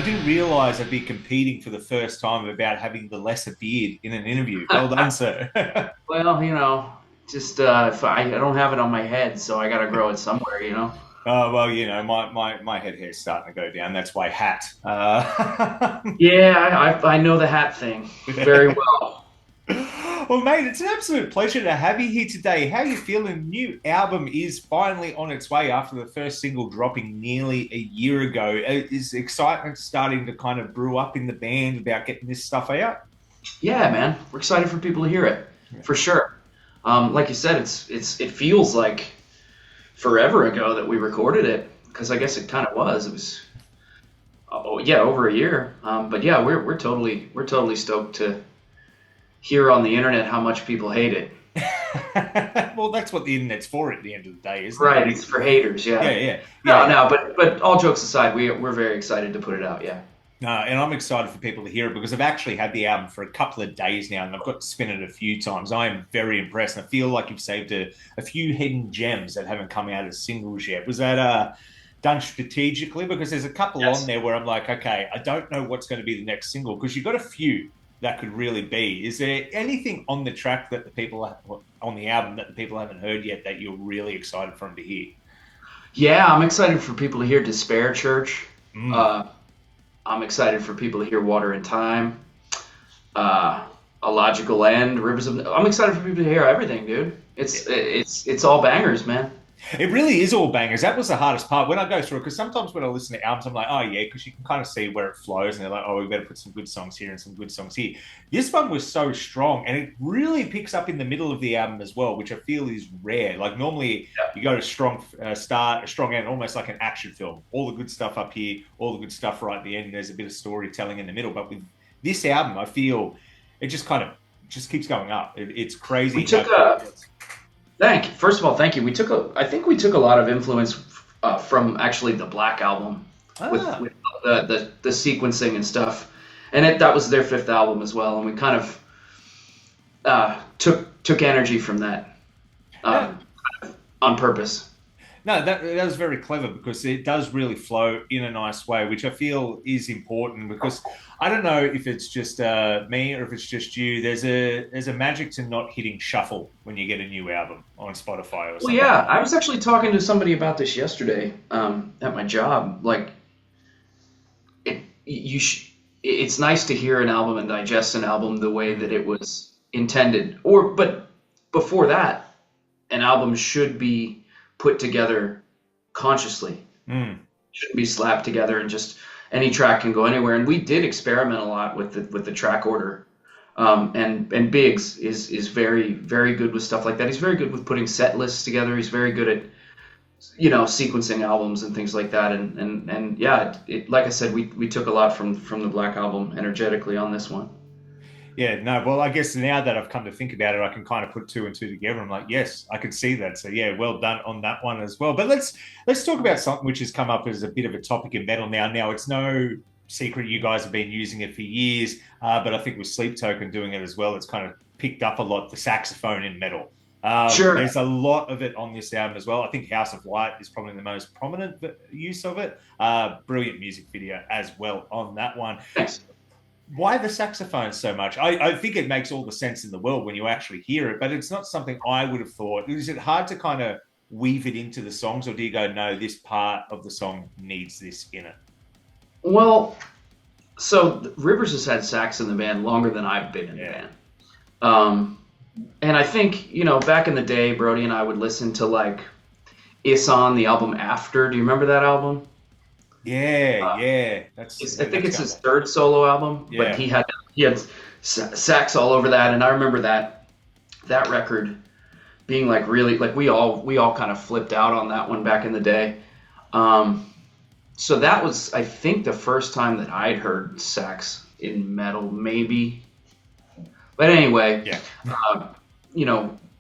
didn't realize I'd be competing for the first time about having the lesser beard in an interview. Well done, sir. Well, just if I don't have it on my head, so I got to grow it somewhere. Oh, well, my head hair's starting to go down. That's why hat. Yeah, I know the hat thing very well. Well, mate, it's an absolute pleasure to have you here today. How are you feeling? The new album is finally on its way after the first single dropping nearly a year ago. Is excitement starting to kind of brew up in the band about getting this stuff out? Yeah, man, we're excited for people to hear it, for sure. Like you said, it feels like forever ago that we recorded it, because I guess it kind of was. It was, over a year. But yeah, we're totally stoked to hear on the internet how much people hate it. Well, that's what the internet's for at the end of the day, isn't it? Right, it's for haters, yeah. Yeah. No, but all jokes aside, we're very excited to put it out, yeah. And I'm excited for people to hear it because I've actually had the album for a couple of days now and I've got to spin it a few times. I am very impressed and I feel like you've saved a few hidden gems that haven't come out as singles yet. Was that done strategically? Because there's a couple on there where I'm like, okay, I don't know what's going to be the next single because you've got a few that could really be. Is there anything on the track that on the album that the people haven't heard yet that you're really excited for them to hear? Yeah, I'm excited for people to hear Despair Church. I'm excited for people to hear Water in Time, A Logical End, Rivers of. I'm excited for people to hear everything, dude. It's all bangers, man. It really is all bangers. That was the hardest part when I go through it, because sometimes when I listen to albums, I'm like, oh yeah, because you can kind of see where it flows, and they're like, oh, we better put some good songs here and some good songs here. This one was so strong, and it really picks up in the middle of the album as well, which I feel is rare. Like normally you go to strong start, a strong end, almost like an action film. All the good stuff up here, all the good stuff right at the end. There's a bit of storytelling in the middle, but with this album, I feel it just keeps going up. It's crazy. First of all, thank you. I think we took a lot of influence from actually the Black Album with the sequencing and stuff, and that was their fifth album as well. And we kind of took energy from that on purpose. No, that was very clever because it does really flow in a nice way, which I feel is important because I don't know if it's just me or if it's just you. There's a magic to not hitting shuffle when you get a new album on Spotify or something. Well, yeah, I was actually talking to somebody about this yesterday at my job. Like, it's nice to hear an album and digest an album the way that it was intended. But before that, an album should be put together consciously. Shouldn't be slapped together and just any track can go anywhere. And we did experiment a lot with the track order. And Biggs is very, very good with stuff like that. He's very good with putting set lists together. He's very good at sequencing albums and things like that. And yeah, like I said, we took a lot from the Black Album energetically on this one. Yeah, no, well, I guess now that I've come to think about it, I can kind of put two and two together. I'm like, yes, I can see that. So yeah, well done on that one as well. But let's talk about something which has come up as a bit of a topic in metal now. Now, it's no secret you guys have been using it for years, but I think with Sleep Token doing it as well, it's kind of picked up a lot, the saxophone in metal. Sure. There's a lot of it on this album as well. I think House of Light is probably the most prominent use of it. Brilliant music video as well on that one. Thanks. Why the saxophone so much? I think it makes all the sense in the world when you actually hear it, but it's not something I would have thought. Is it hard to kind of weave it into the songs, or do you go, no, this part of the song needs this in it? Well, so Rivers has had sax in the band longer than I've been in the band. And I think, back in the day, Brody and I would listen to like Isan, the album After. Do you remember that album? Yeah. I think it's his third solo album, but he had sax all over that, and I remember that record being like really like we all kind of flipped out on that one back in the day. So that was, I think, the first time that I'd heard sax in metal, maybe. But anyway,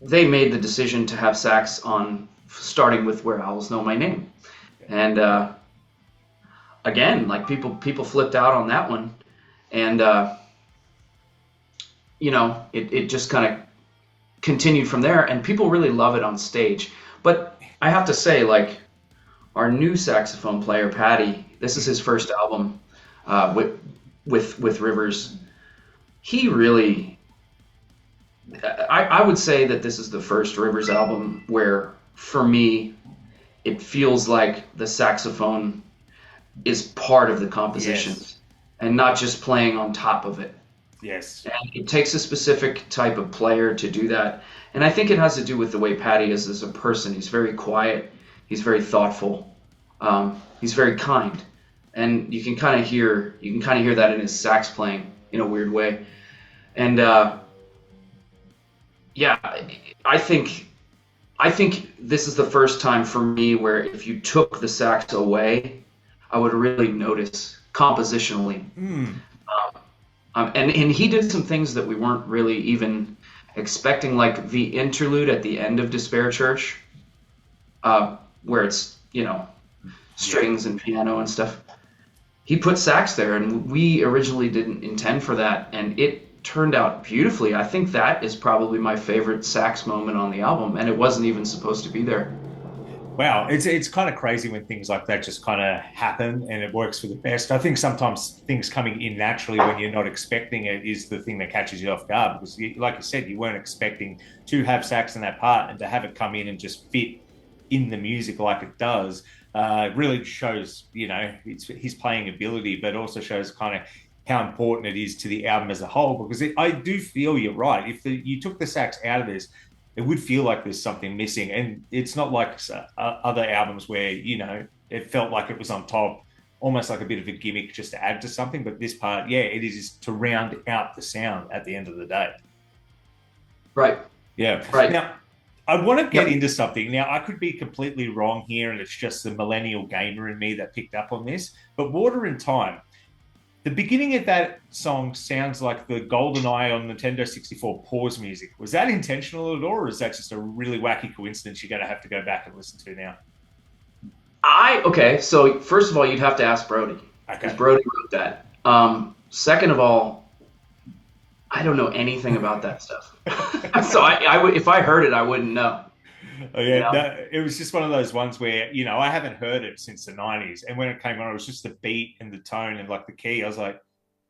they made the decision to have sax on, starting with Where Owls Know My Name, and again, like people flipped out on that one, and it just kind of continued from there, and people really love it on stage. But I have to say, like, our new saxophone player, Patty, this is his first album. with Rivers. He really, I would say that this is the first Rivers album where, for me, it feels like the saxophone is part of the composition, Yes. and not just playing on top of it. Yes. And it takes a specific type of player to do that. And I think it has to do with the way Patty is as a person. He's very quiet. He's very thoughtful. He's very kind. And you can kind of hear that in his sax playing in a weird way. And yeah, I think this is the first time for me where if you took the sax away, I would really notice compositionally. And he did some things that we weren't really even expecting, like the interlude at the end of Despair Church, where it's, strings and piano and stuff. He put sax there, and we originally didn't intend for that, and it turned out beautifully. I think that is probably my favorite sax moment on the album, and it wasn't even supposed to be there. Wow, it's kind of crazy when things like that just kind of happen and it works for the best. I think sometimes things coming in naturally when you're not expecting it is the thing that catches you off guard, because like you said, you weren't expecting to have sax in that part, and to have it come in and just fit in the music like it does really shows, his playing ability, but also shows kind of how important it is to the album as a whole, because I do feel you're right. If you took the sax out of this, it would feel like there's something missing. And it's not like other albums where, it felt like it was on top, almost like a bit of a gimmick just to add to something. But this part, yeah, it is to round out the sound at the end of the day. Right. Yeah. Right. Now, I want to get into something. Now, I could be completely wrong here, and it's just the millennial gamer in me that picked up on this. But Water and Time, the beginning of that song sounds like the GoldenEye on Nintendo 64 pause music. Was that intentional at all, or is that just a really wacky coincidence you're going to have to go back and listen to now? Okay, so first of all, you'd have to ask Brody, because Brody wrote that. Second of all, I don't know anything about that stuff. So if I heard it, I wouldn't know. Oh, yeah, no, it was just one of those ones where, I haven't heard it since the 90s. And when it came on, it was just the beat and the tone and like the key. I was like,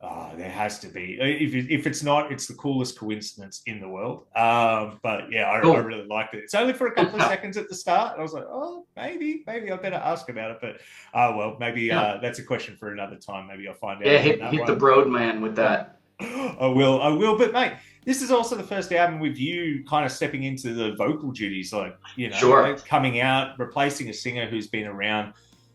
oh, there has to be. If it's not, it's the coolest coincidence in the world. But yeah, I really liked it. It's only for a couple of seconds at the start. And I was like, oh, maybe I better ask about it. But well, maybe that's a question for another time. Maybe I'll find out. Yeah, hit the Broad man with that. I will. But mate, this is also the first album with you kind of stepping into the vocal duties, like, coming out, replacing a singer who's been around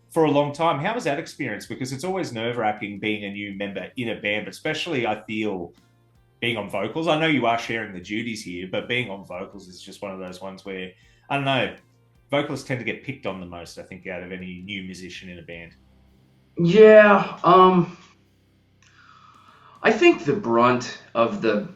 for a long time. How was that experience? Because it's always nerve-wracking being a new member in a band, but especially I feel being on vocals. I know you are sharing the duties here, but being on vocals is just one of those ones where, I don't know, vocalists tend to get picked on the most, I think, out of any new musician in a band. Yeah, I think the brunt of the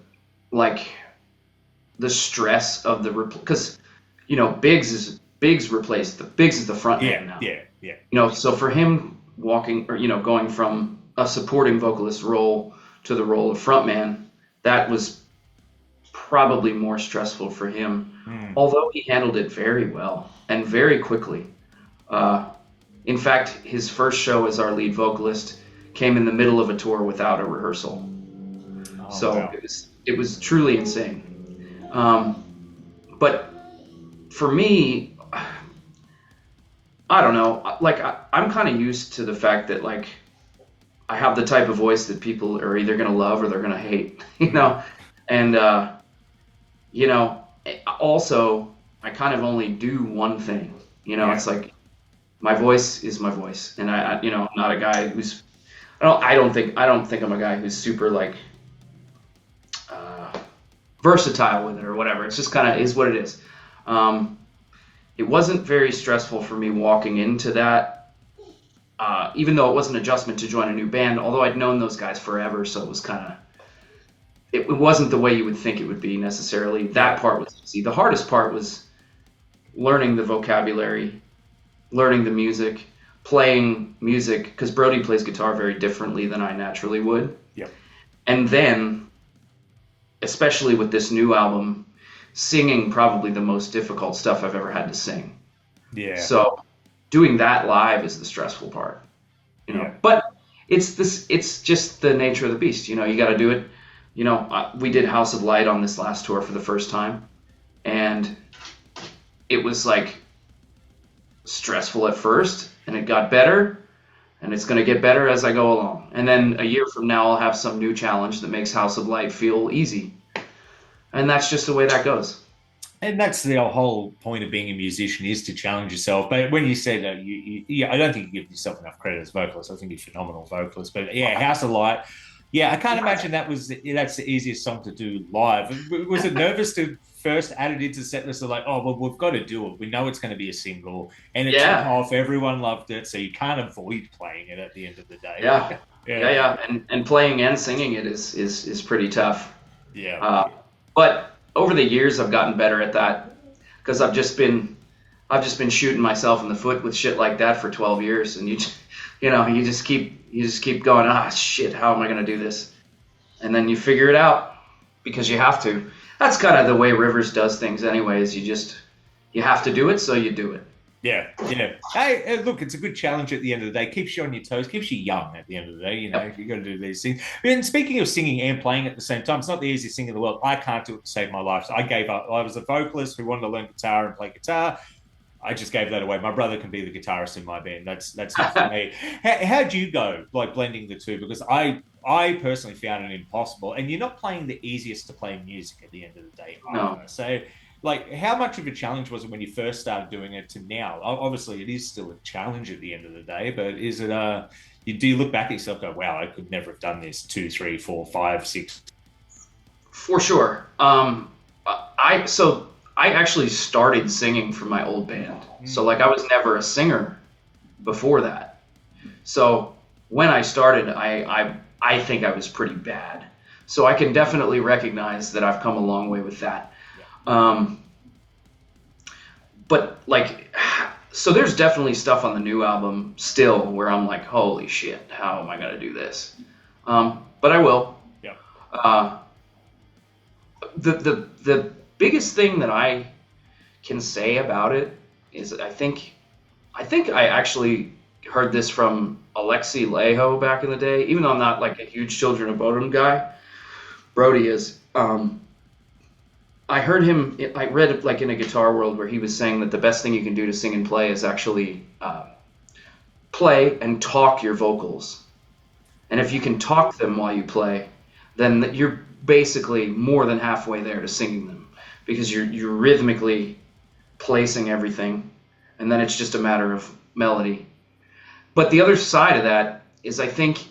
stress of the because Biggs is the front man now. Yeah. So for him walking or going from a supporting vocalist role to the role of frontman, that was probably more stressful for him. Although he handled it very well and very quickly. In fact, his first show as our lead vocalist came in the middle of a tour without a rehearsal. Wow. It was truly insane. But for me, I don't know. Like I'm kind of used to the fact that like I have the type of voice that people are either gonna love or they're gonna hate. And also I kind of only do one thing. It's like my voice is my voice, and I'm not a guy who's. I don't think I'm a guy who's super like versatile with it or whatever. It's just kind of is what it is. It wasn't very stressful for me walking into that, even though it was an adjustment to join a new band. Although I'd known those guys forever, so it was kind of. It wasn't the way you would think it would be necessarily. That part was easy. The hardest part was learning the vocabulary, learning the music, playing music, because Brody plays guitar very differently than I naturally would. Yep. And then, especially with this new album, singing probably the most difficult stuff I've ever had to sing. Yeah. So doing that live is the stressful part. Yeah. But It's just the nature of the beast. You know, you got to do it. You know, we did House of Light on this last tour for the first time, and it was like stressful at first, and it got better, and it's going to get better as I go along. And then a year from now, I'll have some new challenge that makes House of Light feel easy, and that's just the way that goes. And that's the whole point of being a musician, is to challenge yourself. But when you said I don't think you give yourself enough credit as vocalist. I think you're a phenomenal vocalist. But yeah, House of Light. Yeah, I can't imagine that's the easiest song to do live. Was it nervous to first add it into the set list of like, oh, well, we've got to do it. We know it's going to be a single, and it took off. Everyone loved it, so you can't avoid playing it at the end of the day. Yeah. And playing and singing it is pretty tough. Yeah. But over the years, I've gotten better at that because I've just been shooting myself in the foot with shit like that for 12 years, and you just keep going, shit, how am I going to do this? And then you figure it out because you have to. That's kind of the way Rivers does things anyways. You have to do it, so you do it. Yeah. Hey, look, it's a good challenge at the end of the day. Keeps you on your toes, keeps you young at the end of the day. You know, you got to do these things. And speaking of singing and playing at the same time, it's not the easiest thing in the world. I can't do it to save my life. So I gave up. I was a vocalist who wanted to learn guitar and play guitar. I just gave that away. My brother can be the guitarist in my band. That's not for me. How'd you go, like blending the two? Because I personally found it impossible. And you're not playing the easiest to play music at the end of the day. No. So, like, how much of a challenge was it when you first started doing it to now? Obviously, it is still a challenge at the end of the day, but is it do you look back at yourself and go, wow, I could never have done this 2, 3, 4, 5, 6? For sure. I actually started singing for my old band. So like I was never a singer before that. So when I started, I think I was pretty bad. So I can definitely recognize that I've come a long way with that. But like, so there's definitely stuff on the new album still where I'm like, holy shit, how am I going to do this? But I will. Yeah. The biggest thing that I can say about it is I think I actually heard this from Alexi Laiho back in the day, even though I'm not like a huge Children of Bodom guy. Brody is. I heard him, I read like in a Guitar World where he was saying that the best thing you can do to sing and play is actually play and talk your vocals. And if you can talk them while you play, then you're basically more than halfway there to singing them, because you're rhythmically placing everything, and then it's just a matter of melody. But the other side of that is I think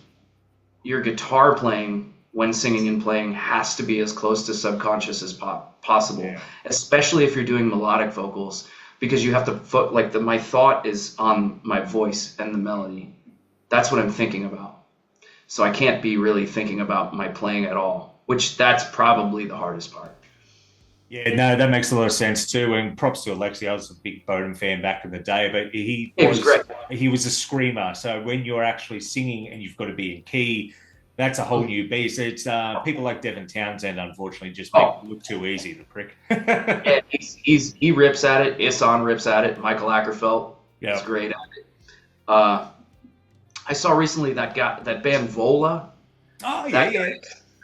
your guitar playing when singing and playing has to be as close to subconscious as possible, especially if you're doing melodic vocals, because you have to my thought is on my voice and the melody. That's what I'm thinking about. So I can't be really thinking about my playing at all, which that's probably the hardest part. Yeah, no, that makes a lot of sense too. And props to Alexi. I was a big Bodom fan back in the day, but he was great. He was a screamer. So when you're actually singing and you've got to be in key, that's a whole new beast. It's people like Devin Townsend, unfortunately, just make it look too easy, the prick. Yeah, he rips at it. Isan rips at it. Michael Ackerfeld is great at it. I saw recently that band Vola. Oh, yeah.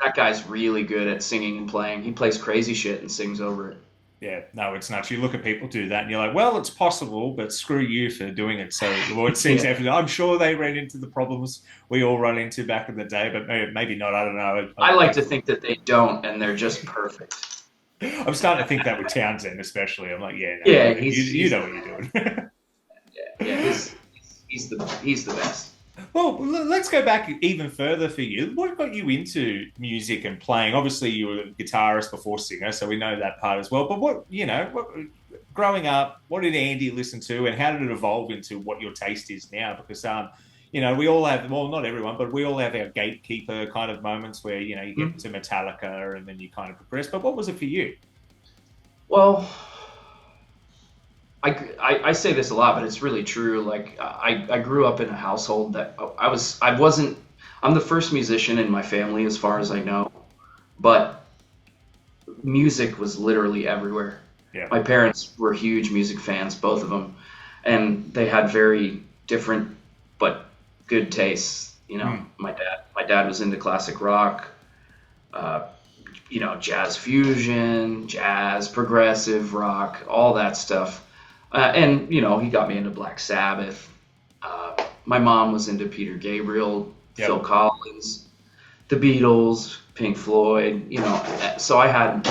That guy's really good at singing and playing. He plays crazy shit and sings over it. Yeah, no, it's nuts. You look at people do that and you're like, well, it's possible, but screw you for doing it. So it seems I'm sure they ran into the problems we all run into back in the day, but maybe not. I don't know. I like to think that they don't, and they're just perfect. I'm starting to think that with Townsend especially. I'm like, you know what you're doing. He's the best. Well, let's go back even further for you. What got you into music and playing? Obviously, you were a guitarist before singer, so we know that part as well. But growing up, what did Andy listen to, and how did it evolve into what your taste is now? Because, we all have, well, not everyone, but we all have our gatekeeper kind of moments where, you get to Metallica and then you kind of progress. But what was it for you? Well, I say this a lot, but it's really true. Like I grew up in a household that I'm the first musician in my family as far as I know, but music was literally everywhere. Yeah. My parents were huge music fans, both of them, and they had very different but good tastes. You know, my dad was into classic rock, you know, jazz fusion, jazz, progressive rock, all that stuff. And, you know, he got me into Black Sabbath. My mom was into Peter Gabriel, Phil Collins, the Beatles, Pink Floyd, you know. So I had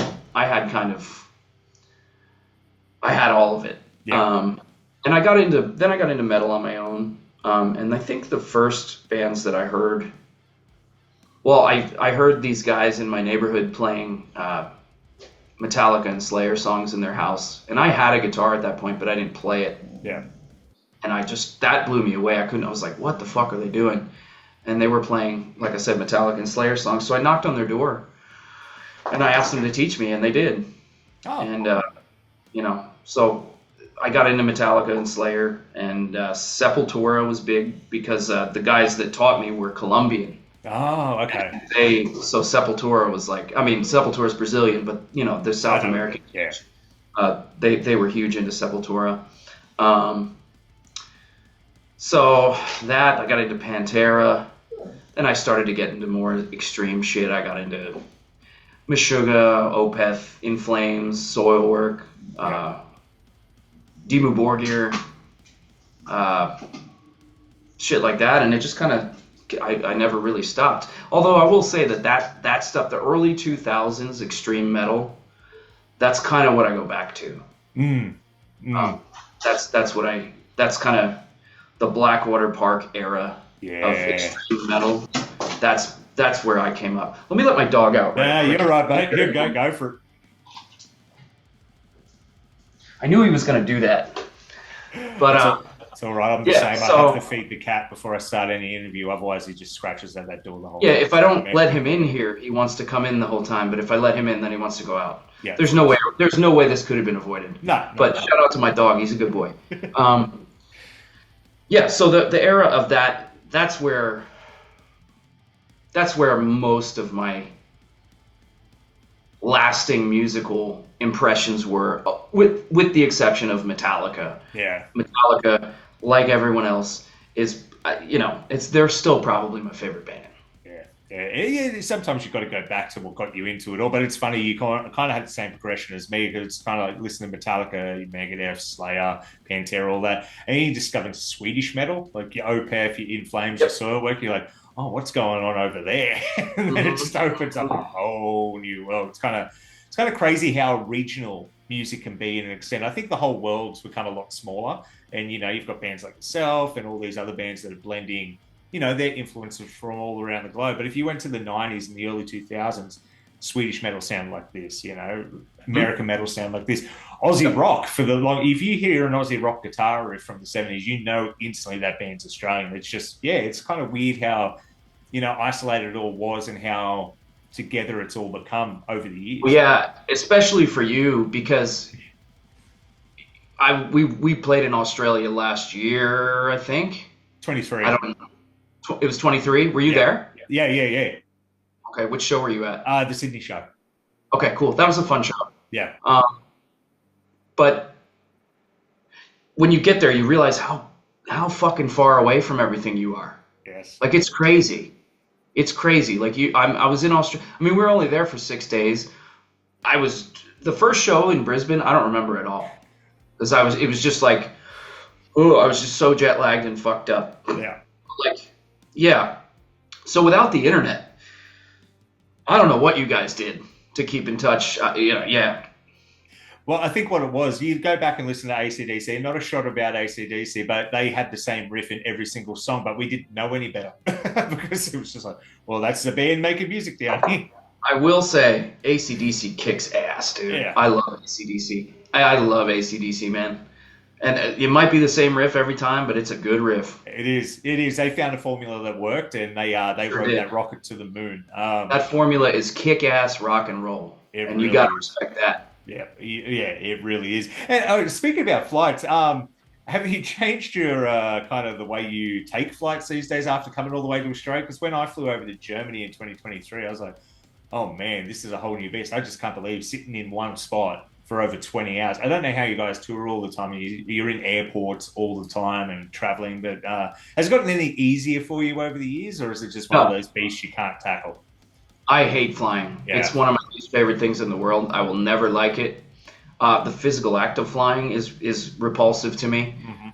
all of it. And I got into metal on my own. And I think the first bands that I heard, well, I heard these guys in my neighborhood playing Metallica and Slayer songs in their house, and I had a guitar at that point, but I didn't play it. Yeah. And that blew me away. I was like, what the fuck are they doing? And they were playing, like I said, Metallica and Slayer songs. So I knocked on their door, and I asked them to teach me, and they did. Oh. And you know, so I got into Metallica and Slayer, and Sepultura was big because the guys that taught me were Colombian. Oh, okay. So Sepultura was like, I mean, Sepultura is Brazilian, but you know, they're South American. Yeah. They were huge into Sepultura. So that, I got into Pantera. Then I started to get into more extreme shit. I got into Meshuggah, Opeth, In Flames, Soilwork, Dimmu Borgir, shit like that, and it just kind of, I never really stopped. Although I will say that stuff, the early 2000s extreme metal, that's kind of what I go back to. That's kind of the Blackwater Park era of extreme metal. That's where I came up. Let me let my dog out. Yeah, you're right, mate. Go for it. I knew he was going to do that, but it's all right. I'm the same. I have to feed the cat before I start any interview. Otherwise, he just scratches at that door the whole time. Yeah, if I don't let him in here, he wants to come in the whole time. But if I let him in, then he wants to go out. Yeah. There's no way this could have been avoided. No. But shout out to my dog. He's a good boy. Yeah. So the era of that's where most of my lasting musical impressions were, with the exception of Metallica. Yeah. Metallica, like everyone else, is they're still probably my favorite band. Yeah. Sometimes you've got to go back to what got you into it all, but it's funny, you kind of had the same progression as me, because it's kind of like listening to Metallica, Megadeth, Slayer, Pantera, all that, and you discover Swedish metal, like your Opeth, your In Flames, your Soilwork. You're like, oh, what's going on over there? And then it just opens up a whole new world. It's kind of crazy how regional music can be in an extent. I think the whole world's become a lot smaller, and you've got bands like yourself and all these other bands that are blending, their influences from all around the globe. But if you went to the 90s and the early 2000s, Swedish metal sound like this, American metal sound like this. Aussie rock if you hear an Aussie rock guitar riff from the 70s, instantly that band's Australian. It's just, it's kind of weird how, isolated it all was and how together it's all become over the years. Well, yeah, especially for you, because we played in Australia last year, I think. 23. I don't know. It was 23. Were you there? Yeah. Okay, which show were you at? The Sydney show. Okay, cool. That was a fun show. Yeah. But when you get there, you realize how fucking far away from everything you are. Yes. Like, it's crazy. It's crazy. Like, I was in Australia. I mean, we were only there for 6 days. The first show in Brisbane, I don't remember at all. Because it was just like, I was just so jet lagged and fucked up. Yeah. Yeah. So without the internet, I don't know what you guys did to keep in touch. Yeah. Well, I think what it was, you go back and listen to AC/DC, not a shot about AC/DC, but they had the same riff in every single song, but we didn't know any better because it was just like, well, that's the band making music down here. I will say AC/DC kicks ass, dude. Yeah. I love AC/DC. I love AC/DC, man. And it might be the same riff every time, but it's a good riff. It is. They found a formula that worked, and they rode that rocket to the moon. That formula is kick-ass rock and roll, and you got to respect that. Yeah, it really is. And speaking about flights, have you changed your kind of the way you take flights these days after coming all the way to Australia? Because when I flew over to Germany in 2023, I was like, oh man, this is a whole new beast. I just can't believe sitting in one spot for over 20 hours. I don't know how you guys tour all the time. You're in airports all the time and traveling, but has it gotten any easier for you over the years, or is it just one of No, those beasts you can't tackle? I hate flying. It's Yeah. one of my least favorite things in the world. I will never like it. The physical act of flying is repulsive to me. Hmm.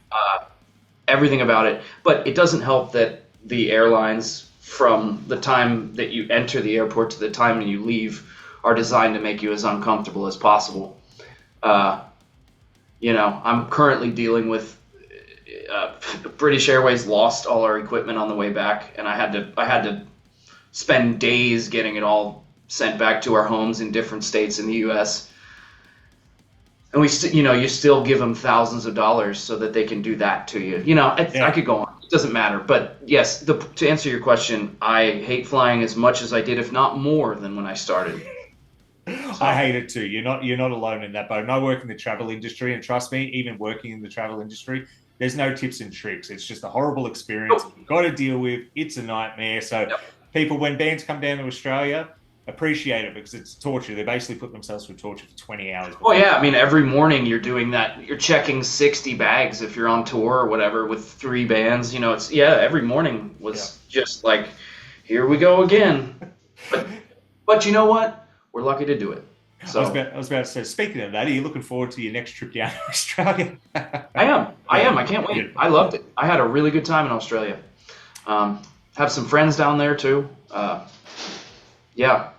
Everything about it. But it doesn't help that the airlines, from the time that you enter the airport to the time that you leave, are designed to make you as uncomfortable as possible. Uh, I'm currently dealing with British Airways lost all our equipment on the way back, and I had to spend days getting it all sent back to our homes in different states in the U.S. And you still give them thousands of dollars so that they can do that to you. I Yeah. could go on. It doesn't matter. But yes, to answer your question, I hate flying as much as I did, if not more, than when I started. I So hate it too. You're not alone in that boat. And I work in the travel industry, and trust me, even working in the travel industry, there's no tips and tricks. It's just a horrible experience nope. you've got to deal with. It's a nightmare. So Yep. people, when bands come down to Australia, appreciate it because it's torture. They basically put themselves through torture for 20 hours Oh before. yeah, I mean every morning you're doing that. You're checking 60 bags if you're on tour or whatever with 3 bands. Every morning Yeah. was just like, here we go again. But but you know what? We're lucky to do it. So I was about to say, speaking of that, are you looking forward to your next trip down to Australia? I am. I Yeah. am. I can't wait. Beautiful. I loved it. I had a really good time in Australia. Have some friends down there too. Yeah,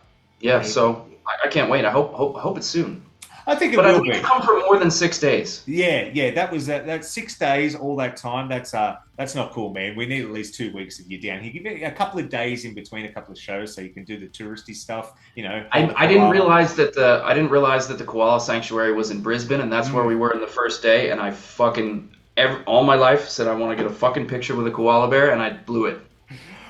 yeah. So I can't wait. I hope it's soon. I think it But I'd will like to be. come for more than 6 days. Yeah, yeah, that 6 days, all that time. That's not cool, man. We need at least 2 weeks of you down here. Give it a couple of days in between a couple of shows so you can do the touristy stuff. Hold I, the I didn't koala. realize that the koala sanctuary was in Brisbane, and that's where we Mm. were in the first day. And I fucking all my life said I want to get a fucking picture with a koala bear, and I blew it.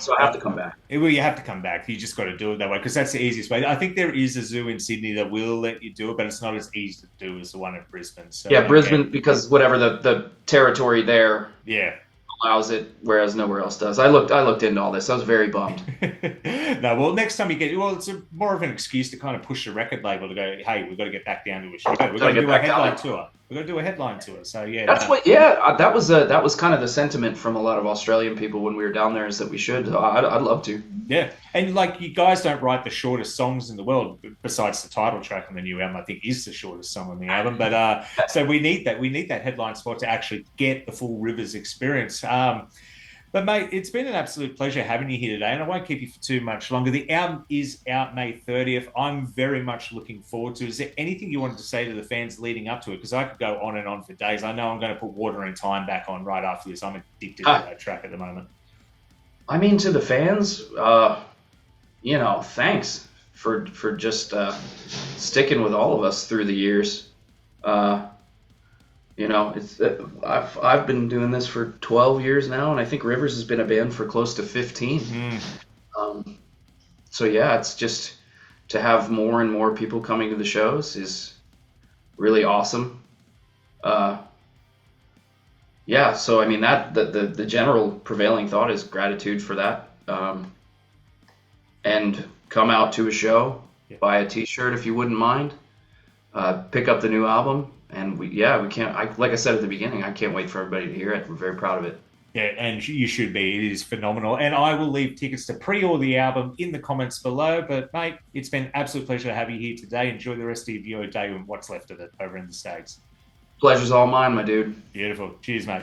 So I have to come back. Well, you have to come back. You just got to do it that way because that's the easiest way. I think there is a zoo in Sydney that will let you do it, but it's not as easy to do as the one in Brisbane. So Yeah, yeah, Brisbane, because whatever the territory there yeah. allows it, whereas nowhere else does. I looked into all this. I was very bummed. No, well, next time you it's more of an excuse to kind of push the record label to go, hey, we've got to get back down to a show. We've got Gotta to get do a back down headline there. tour. We've got to do a headline tour. So yeah, That's no. what. Yeah, that was kind of the sentiment from a lot of Australian people when we were down there, is that we should. So I'd love to. Yeah, and like you guys don't write the shortest songs in the world, besides the title track on the new album. I think is the shortest song on the album. But so we need that. We need that headline spot to actually get the full Rivers experience. But mate, it's been an absolute pleasure having you here today, and I won't keep you for too much longer. The album is out May 30th. I'm very much looking forward to it. Is there anything you wanted to say to the fans leading up to it? Because I could go on and on for days. I know I'm going to put Water and Time back on right after this. I'm addicted to that track at the moment. I mean, to the fans, thanks for just sticking with all of us through the years. It's I've been doing this for 12 years now, and I think Rivers has been a band for close to 15. Mm. So yeah, it's just to have more and more people coming to the shows is really awesome. Yeah, so I mean that the general prevailing thought is gratitude for that, and come out to a show, Yeah. buy a T-shirt if you wouldn't mind, pick up the new album, and we can't. Like I said at the beginning, I can't wait for everybody to hear it. We're very proud of it. Yeah, and you should be. It is phenomenal. And I will leave tickets to pre-order the album in the comments below. But, mate, it's been an absolute pleasure to have you here today. Enjoy the rest of your day and what's left of it over in the States. Pleasure's all mine, my dude. Beautiful. Cheers, mate.